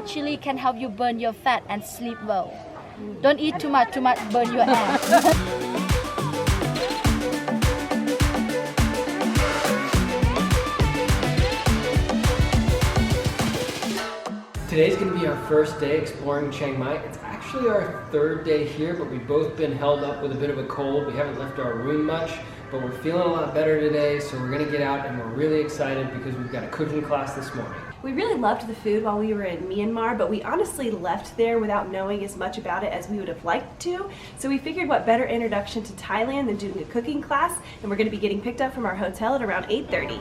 that chili can help you burn your fat and sleep well. Don't eat too much burn your ass. Today's going to be our first day exploring Chiang Mai. It's actually our third day here, but we've both been held up with a bit of a cold. We haven't left our room much, but we're feeling a lot better today, so we're going to get out, and we're really excited because we've got a cooking class this morning. We really loved the food while we were in Myanmar, but we honestly left there without knowing as much about it as we would have liked to. So we figured what better introduction to Thailand than doing a cooking class, and we're going to be getting picked up from our hotel at around 8:30.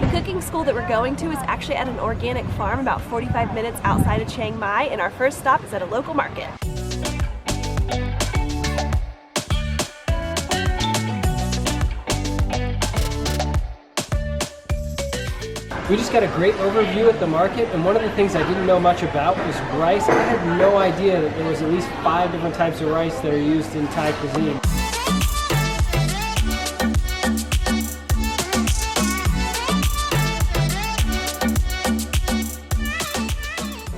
The cooking school that we're going to is actually at an organic farm about 45 minutes outside of Chiang Mai, and our first stop is at a local market. We just got a great overview at the market, and one of the things I didn't know much about was rice. I had no idea that there was at least 5 different types of rice that are used in Thai cuisine.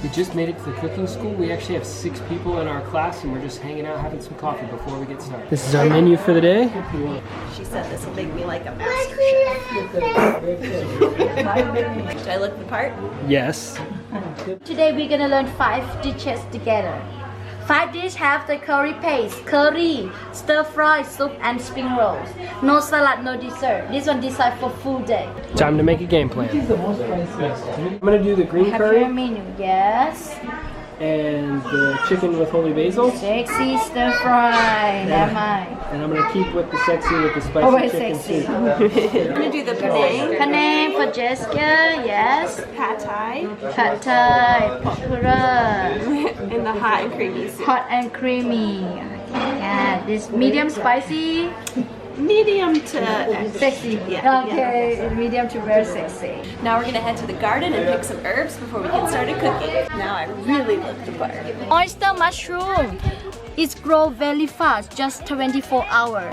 We just made it to the cooking school. We actually have 6 people in our class, and we're just hanging out having some coffee before we get started. This is our menu for the day. She said this will make me like a master chef. Do I look the part? Yes. Today we're gonna learn 5 dishes together. 5 dishes have the curry paste, curry, stir fry, soup, and spring rolls. No salad, no dessert. This one designed for full day. Time to make a game plan. I'm gonna do the green Have curry your menu, yes. and the chicken with holy basil. Sexy stir fry, never mind. And I'm gonna keep with the sexy with the spicy Always chicken sexy. too. I'm gonna do the panang, Panang for Jessica, yes. pad thai, Pad Thai, popular. and the hot and creamy soup. Hot and creamy. Yeah, this medium spicy. Medium to Sexy. Yeah, Okay, medium to very sexy. Now we're gonna head to the garden and pick some herbs before we get started cooking. Now I really look the part. Oyster mushroom. It grows very fast, just 24 hours.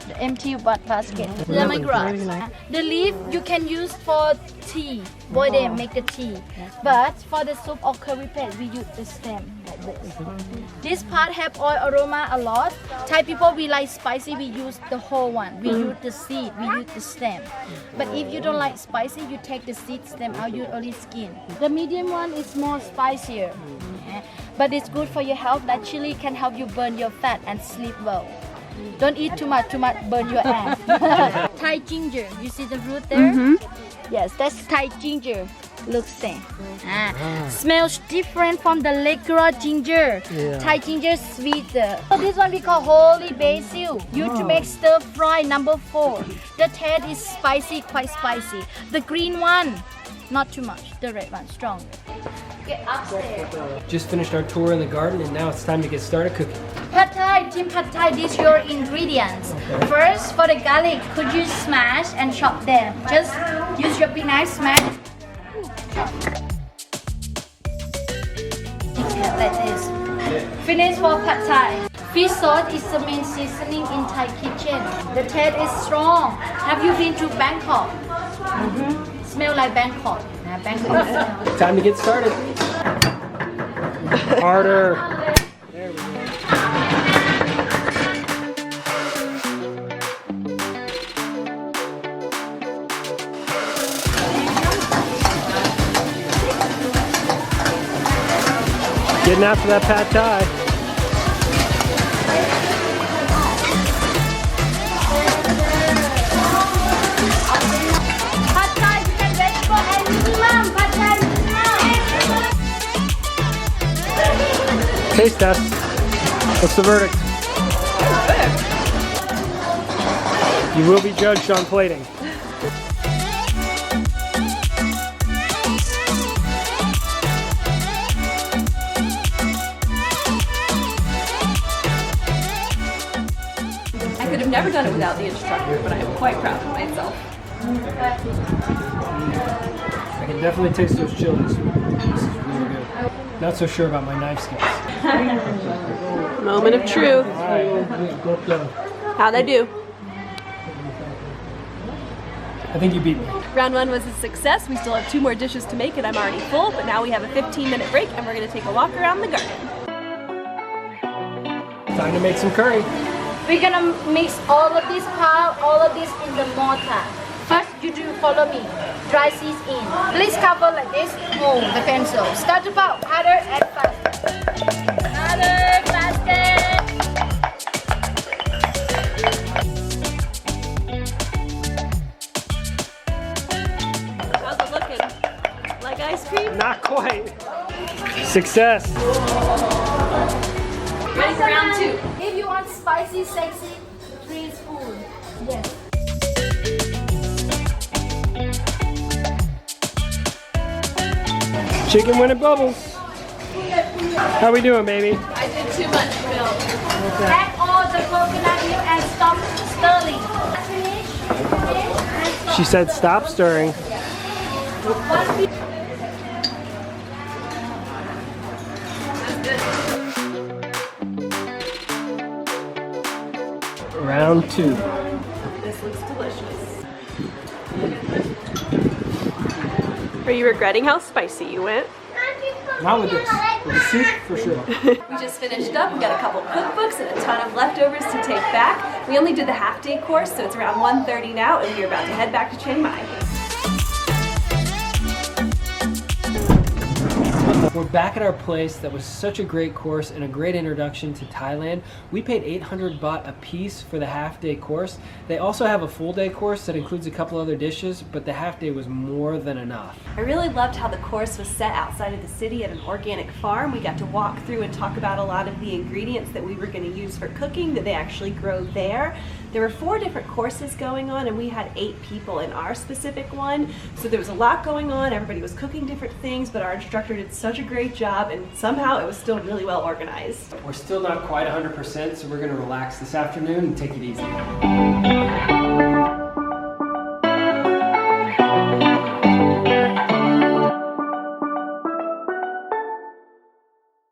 The empty basket. Lemongrass. The leaf you can use for tea. Boil them, make the tea. But for the soup or curry paste, we use the stem. Like this. This part have oil aroma a lot. Thai people, we like spicy, we use the whole one. We use the seed, we use the stem. But if you don't like spicy, you take the seed stem out, you only skin. The medium one is more spicier. But it's good for your health. That chili can help you burn your fat and sleep well. Don't eat too much burn your ass. Thai ginger, you see the root there? Yes, that's Thai ginger. Looks same. Smells different from the regular ginger. Thai ginger sweeter. So this one we call holy basil. Used to make stir fry number 4. The taste is spicy, quite spicy. The green one, not too much. The red one, stronger. Get upstairs. Just finished our tour in the garden, and now it's time to get started cooking. Pad Thai, Team Pad Thai, these are your ingredients. First, for the garlic, could you smash and chop them? Just use your big knife, smash. Like this. Finish for Pad Thai. Fish sauce is the main seasoning in Thai kitchen. The taste is strong. Have you been to Bangkok? Smell like Bangkok. Bangkok smell. Time to get started. Harder. There we go. Getting after that pad thai. Pad Thai, you can ready for anyone. Pad Thai minimum. Taste test. What's the verdict? You will be judged on plating. I could have never done it without the instructor, but I am quite proud of myself. I can definitely taste those chilies. This is really good. Not so sure about my knife skills. Moment of truth. How'd I do? I think you beat me. Round 1 was a success. We still have 2 more dishes to make and I'm already full, but now we have a 15-minute break and we're gonna take a walk around the garden. Time to make some curry. We're gonna mix all of this pile, all of this in the mortar. First, you do follow me. Dry seeds in. Please cover like this. Move the pencil. Start to pile. Harder and faster. Harder, faster. How's it looking? Like ice cream? Not quite. Success. Ready for round 2. If you want spicy, sexy, 3 spoons. Yes. Chicken when it bubbles. How we doing, baby? I did too much milk. Add all the coconut milk and stop stirring. Finish. She said stop stirring. Round 2. This looks delicious. Are you regretting how spicy you went? Not with this. With the soup, for sure. We just finished up. We got a couple cookbooks and a ton of leftovers to take back. We only did the half-day course, so it's around 1:30 now, and we're about to head back to Chiang Mai. We're back at our place. That was such a great course and a great introduction to Thailand. We paid 800 baht a piece for the half-day course. They also have a full-day course that includes a couple other dishes, but the half-day was more than enough. I really loved how the course was set outside of the city at an organic farm. We got to walk through and talk about a lot of the ingredients that we were going to use for cooking that they actually grow there. There were 4 different courses going on and we had 8 people in our specific one. So there was a lot going on. Everybody was cooking different things, but our instructor did such a great job and somehow it was still really well organized. We're still not quite 100%, so we're going to relax this afternoon and take it easy.